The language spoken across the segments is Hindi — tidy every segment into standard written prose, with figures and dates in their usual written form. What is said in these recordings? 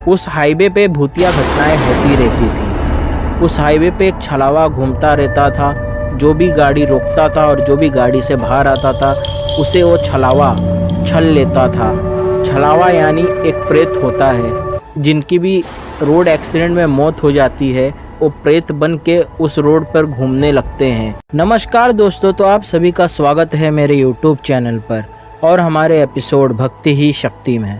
उस हाईवे पे भूतिया घटनाएं होती रहती थी। उस हाईवे पे एक छलावा घूमता रहता था। जो भी गाड़ी रोकता था और जो भी गाड़ी से बाहर आता था उसे वो छलावा छल लेता था। छलावा यानी एक प्रेत होता है, जिनकी भी रोड एक्सीडेंट में मौत हो जाती है, वो प्रेत बन के उस रोड पर घूमने लगते हैं। नमस्कार दोस्तों, तो आप सभी का स्वागत है मेरे यूट्यूब चैनल पर और हमारे एपिसोड भक्ति ही शक्ति में।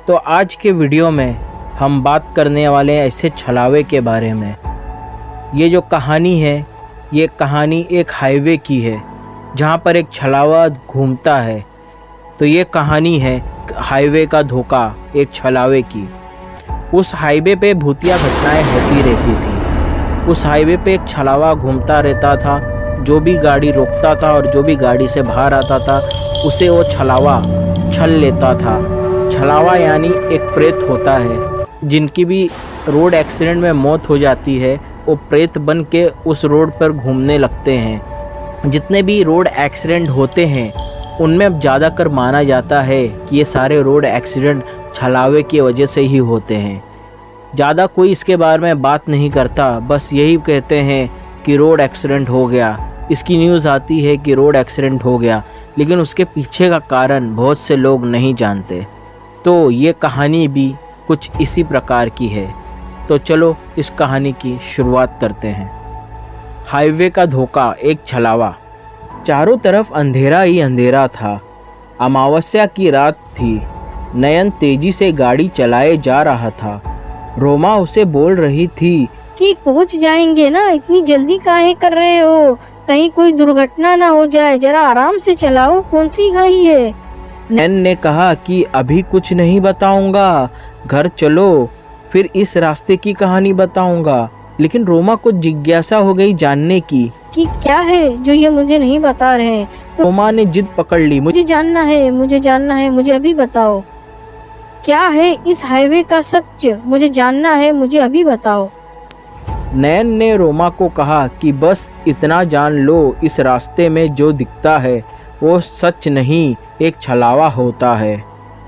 तो आज के वीडियो में हम बात करने वाले हैं ऐसे छलावे के बारे में। ये जो कहानी है, ये कहानी एक हाईवे की है जहाँ पर एक छलावा घूमता है। तो ये कहानी है हाईवे का धोखा, एक छलावे की। उस हाईवे पे भूतिया घटनाएं होती रहती थी। उस हाईवे पे एक छलावा घूमता रहता था। जो भी गाड़ी रोकता था और जो भी गाड़ी से बाहर आता था उसे वो छलावा छल लेता था। छलावा यानी एक प्रेत होता है, जिनकी भी रोड एक्सीडेंट में मौत हो जाती है, वो प्रेत बन के उस रोड पर घूमने लगते हैं। जितने भी रोड एक्सीडेंट होते हैं उनमें अब ज़्यादातर माना जाता है कि ये सारे रोड एक्सीडेंट छलावे की वजह से ही होते हैं। ज़्यादा कोई इसके बारे में बात नहीं करता, बस यही कहते हैं कि रोड एक्सीडेंट हो गया। इसकी न्यूज़ आती है कि रोड एक्सीडेंट हो गया, लेकिन उसके पीछे का कारण बहुत से लोग नहीं जानते। तो ये कहानी भी कुछ इसी प्रकार की है। तो चलो इस कहानी की शुरुआत करते हैं। हाईवे का धोखा, एक छलावा। चारों तरफ अंधेरा ही अंधेरा था। अमावस्या की रात थी। नयन तेजी से गाड़ी चलाए जा रहा था। रोमा उसे बोल रही थी कि पहुंच जाएंगे ना, इतनी जल्दी काहे कर रहे हो? कहीं कोई दुर्घटना ना हो जाए, जरा आराम से चलाओ, कौन सी घाई है? नयन ने कहा कि अभी कुछ नहीं बताऊंगा, घर चलो फिर इस रास्ते की कहानी बताऊंगा। लेकिन रोमा को जिज्ञासा हो गई जानने की कि क्या है जो ये मुझे नहीं बता रहे। तो रोमा ने जिद पकड़ ली, मुझे जानना है, मुझे अभी बताओ। क्या है इस हाईवे का सच? मुझे जानना है, मुझे अभी बताओ। नयन ने रोमा को कहा कि बस इतना जान लो, इस रास्ते में जो दिखता है वो सच नहीं, एक छलावा होता है।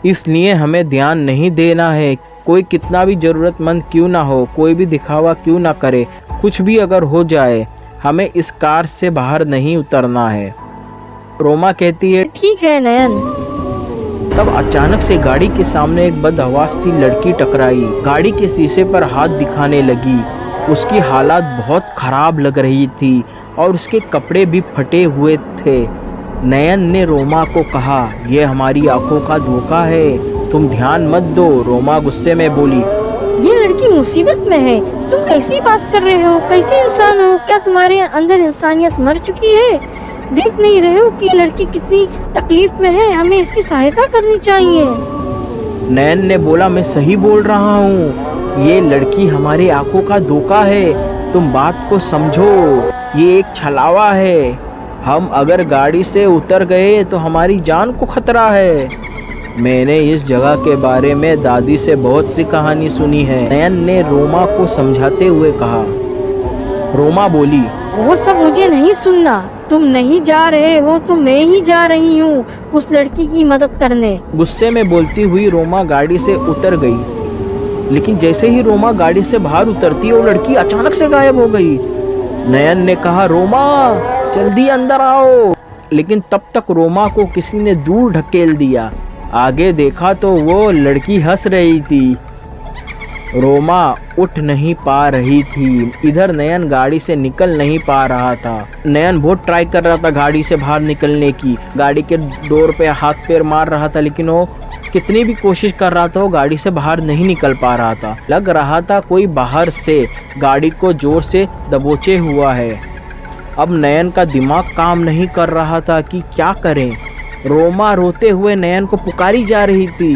इसलिए हमें ध्यान नहीं देना है। कोई कितना भी ज़रूरतमंद क्यों ना हो, कोई भी दिखावा क्यों ना करे, कुछ भी अगर हो जाए, हमें इस कार से बाहर नहीं उतरना है। रोमा कहती है ठीक है नयन। तब अचानक से गाड़ी के सामने एक बदहवास सी लड़की टकराई। गाड़ी के शीशे पर हाथ दिखाने लगी। उसकी हालत बहुत खराब लग रही थी और उसके कपड़े भी फटे हुए थे। नयन ने रोमा को कहा, यह हमारी आंखों का धोखा है, तुम ध्यान मत दो। रोमा गुस्से में बोली, ये लड़की मुसीबत में है, तुम कैसी बात कर रहे हो? कैसे इंसान हो? क्या तुम्हारे अंदर इंसानियत मर चुकी है? देख नहीं रहे हो कि ये लड़की कितनी तकलीफ में है? हमें इसकी सहायता करनी चाहिए। नयन ने बोला, मैं सही बोल रहा हूँ, ये लड़की हमारी आंखों का धोखा है, तुम बात को समझो, ये एक छलावा है। हम अगर गाड़ी से उतर गए तो हमारी जान को खतरा है। मैंने इस जगह के बारे में दादी से बहुत सी कहानी सुनी है, नयन ने रोमा को समझाते हुए कहा। रोमा बोली, वो सब मुझे नहीं सुनना, तुम नहीं जा रहे हो तो मैं ही जा रही हूँ उस लड़की की मदद करने। गुस्से में बोलती हुई रोमा गाड़ी से उतर गई। लेकिन जैसे ही रोमा गाड़ी से बाहर उतरती वो लड़की अचानक से गायब हो गई। नयन ने कहा, रोमा जल्दी अंदर आओ। लेकिन तब तक रोमा को किसी ने दूर ढकेल दिया। आगे देखा तो वो लड़की हंस रही थी। रोमा उठ नहीं पा रही थी। इधर नयन गाड़ी से निकल नहीं पा रहा था। नयन बहुत ट्राई कर रहा था गाड़ी से बाहर निकलने की। गाड़ी के डोर पे हाथ पैर मार रहा था, लेकिन वो कितनी भी कोशिश कर रहा था वो गाड़ी से बाहर नहीं निकल पा रहा था। लग रहा था कोई बाहर से गाड़ी को जोर से दबोचे हुआ है। अब नयन का दिमाग काम नहीं कर रहा था कि क्या करें। रोमा रोते हुए नयन को पुकारी जा रही थी,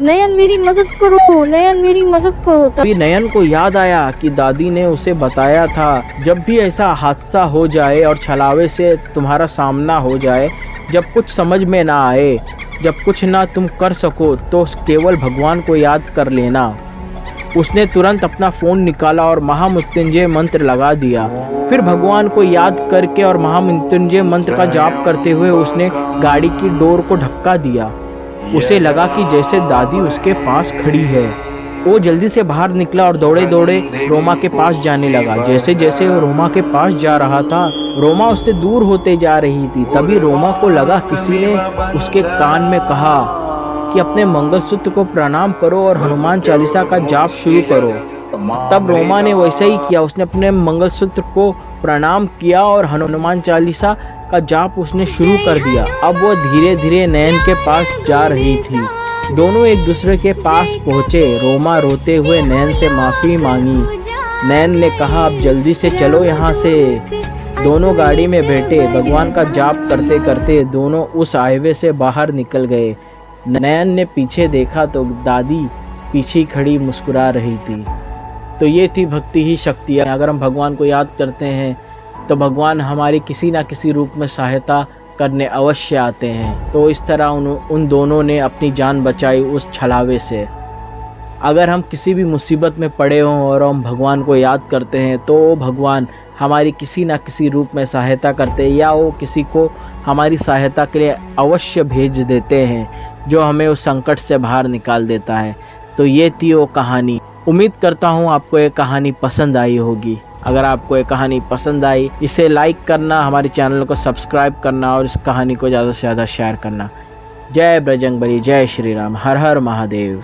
नयन मेरी मदद करो, नयन मेरी मदद करो। तभी नयन को याद आया कि दादी ने उसे बताया था, जब भी ऐसा हादसा हो जाए और छलावे से तुम्हारा सामना हो जाए, जब कुछ समझ में ना आए, जब कुछ ना तुम कर सको, तो केवल भगवान को याद कर लेना। उसने तुरंत अपना फ़ोन निकाला और महामृत्युंजय मंत्र लगा दिया। फिर भगवान को याद करके और महामृत्युंजय मंत्र का जाप करते हुए उसने गाड़ी की डोर को धक्का दिया। उसे लगा कि जैसे दादी उसके पास खड़ी है। वो जल्दी से बाहर निकला और दौड़े दौड़े रोमा के पास जाने लगा। जैसे जैसे वो रोमा के पास जा रहा था, रोमा उससे दूर होते जा रही थी। तभी रोमा को लगा किसी ने उसके कान में कहा कि अपने मंगलसूत्र को प्रणाम करो और हनुमान चालीसा का जाप शुरू करो। तब रोमा ने वैसा ही किया, उसने अपने मंगलसूत्र को प्रणाम किया और हनुमान चालीसा का जाप उसने शुरू कर दिया। अब वो धीरे धीरे नयन के पास जा रही थी। दोनों एक दूसरे के पास पहुँचे। रोमा रोते हुए नयन से माफ़ी मांगी। नयन ने कहा, अब जल्दी से चलो यहाँ से। दोनों गाड़ी में बैठे भगवान का जाप करते करते दोनों उस हाईवे से बाहर निकल गए। नयन ने पीछे देखा तो दादी पीछे खड़ी मुस्कुरा रही थी। तो ये थी भक्ति ही शक्ति है। अगर हम भगवान को याद करते हैं तो भगवान हमारी किसी ना किसी रूप में सहायता करने अवश्य आते हैं। तो इस तरह उन दोनों ने अपनी जान बचाई उस छलावे से। अगर हम किसी भी मुसीबत में पड़े हों और हम भगवान को याद करते हैं तो भगवान हमारी किसी ना किसी रूप में सहायता करते हैं, या वो किसी को हमारी सहायता के लिए अवश्य भेज देते हैं जो हमें उस संकट से बाहर निकाल देता है। तो ये थी वो कहानी। उम्मीद करता हूँ आपको ये कहानी पसंद आई होगी। अगर आपको ये कहानी पसंद आई, इसे लाइक करना, हमारे चैनल को सब्सक्राइब करना और इस कहानी को ज़्यादा से ज़्यादा शेयर करना। जय बजरंगबली, जय श्री राम, हर हर महादेव।